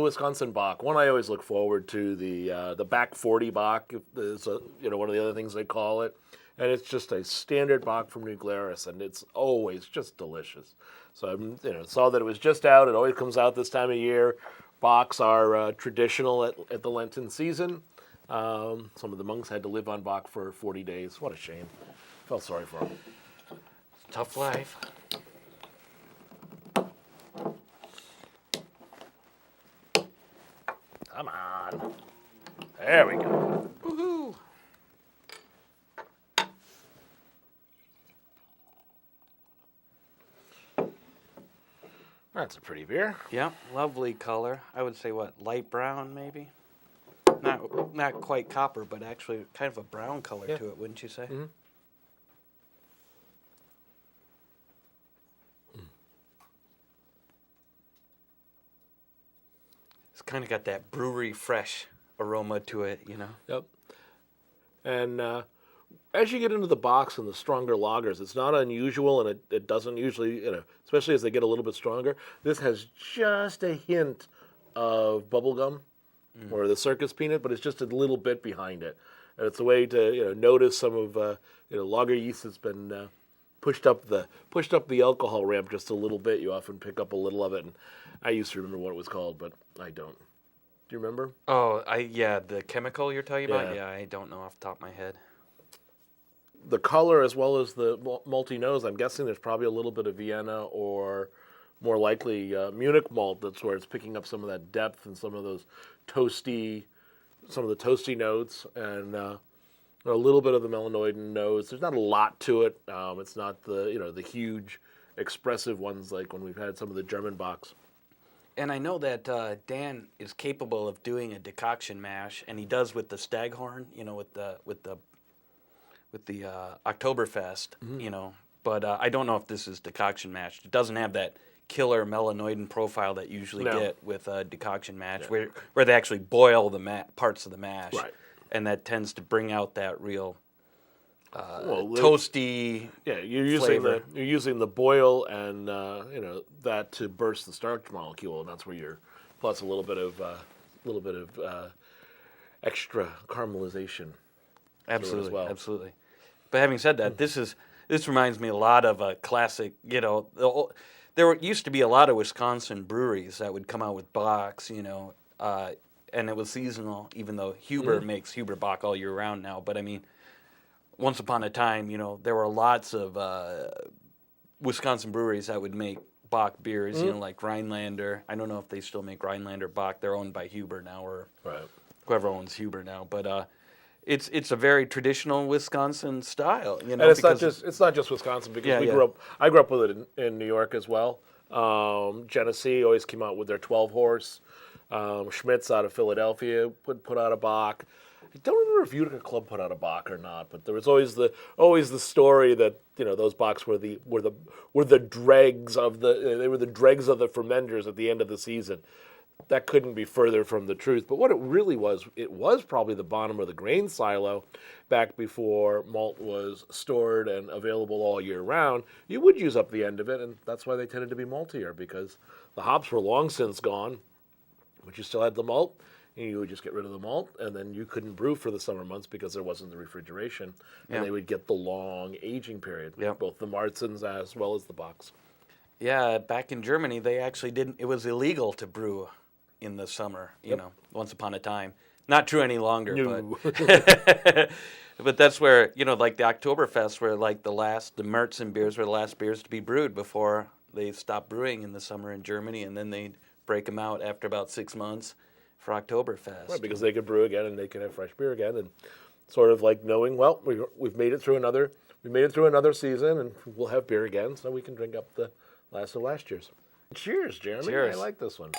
Wisconsin Bock. One I always look forward to, the back 40 Bock is one of the other things they call it, and it's just a standard Bock from New Glarus, and it's always just delicious. So I saw that it was just out. It always comes out this time of year. Bocks are traditional at the Lenten season. Some of the monks had to live on Bock for 40 days. What a shame. Felt sorry for them. Tough life. Come on. There we go. Woohoo! That's a pretty beer. Yeah, lovely color. I would say what, light brown maybe? Not quite copper, but actually kind of a brown color to it, wouldn't you say? Mm-hmm. It's kind of got that brewery fresh aroma to it, Yep. And as you get into the Bocks and the stronger lagers, it's not unusual, and it doesn't usually, especially as they get a little bit stronger, this has just a hint of bubblegum or the circus peanut, but it's just a little bit behind it. And it's a way to notice some of lager yeast that's been pushed up the alcohol ramp just a little bit. You often pick up a little of it, and I used to remember what it was called, but I don't. Do you remember? Oh, the chemical you're talking about? Yeah. Yeah, I don't know off the top of my head. The color as well as the malty nose, I'm guessing there's probably a little bit of Vienna or more likely Munich malt that's where it's picking up some of that depth and some of the toasty notes, and a little bit of the melanoidin nose. There's not a lot to it. It's not the huge expressive ones like when we've had some of the German Bocks. And I know that Dan is capable of doing a decoction mash, and he does with the Staghorn, with the Oktoberfest, But I don't know if this is decoction mashed. It doesn't have that killer melanoidin profile that you usually get with a decoction mash, where they actually boil the parts of the mash, right? And that tends to bring out that real toasty. Yeah, you're using the boil and that to burst the starch molecule, and that's where you're plus a little bit of extra caramelization. Absolutely, as well. Absolutely. But having said that, this reminds me a lot of a classic. There used to be a lot of Wisconsin breweries that would come out with Bocks, and it was seasonal. Even though Huber makes Huber Bock all year round now, but I mean, once upon a time, there were lots of Wisconsin breweries that would make Bock beers, like Rhinelander. I don't know if they still make Rhinelander Bock. They're owned by Huber now, or whoever owns Huber now, but. It's a very traditional Wisconsin style, And it's not just Wisconsin because I grew up with it in New York as well. Genesee always came out with their 12-horse. Schmitz out of Philadelphia put out a Bock. I don't remember if Utica Club put out a Bock or not, but there was always the story that those Bocks were the dregs of the fermenters at the end of the season. That couldn't be further from the truth. But what it really was, it was probably the bottom of the grain silo back before malt was stored and available all year round. You would use up the end of it, and that's why they tended to be maltier, because the hops were long since gone, but you still had the malt, and you would just get rid of the malt, and then you couldn't brew for the summer months because there wasn't the refrigeration, and they would get the long aging period, both the Marzens as well as the Bocks. Yeah, back in Germany, they actually didn't. It was illegal to brew in the summer, once upon a time. Not true any longer, but but that's where, like the Oktoberfest, where like the Märzen beers were the last beers to be brewed before they stopped brewing in the summer in Germany, and then they'd break them out after about 6 months for Oktoberfest. Right, because they could brew again and they could have fresh beer again, and sort of like knowing, well, we've made it through another season, and we'll have beer again, so we can drink up the last of last year's. Cheers, Jeremy. Cheers. I like this one.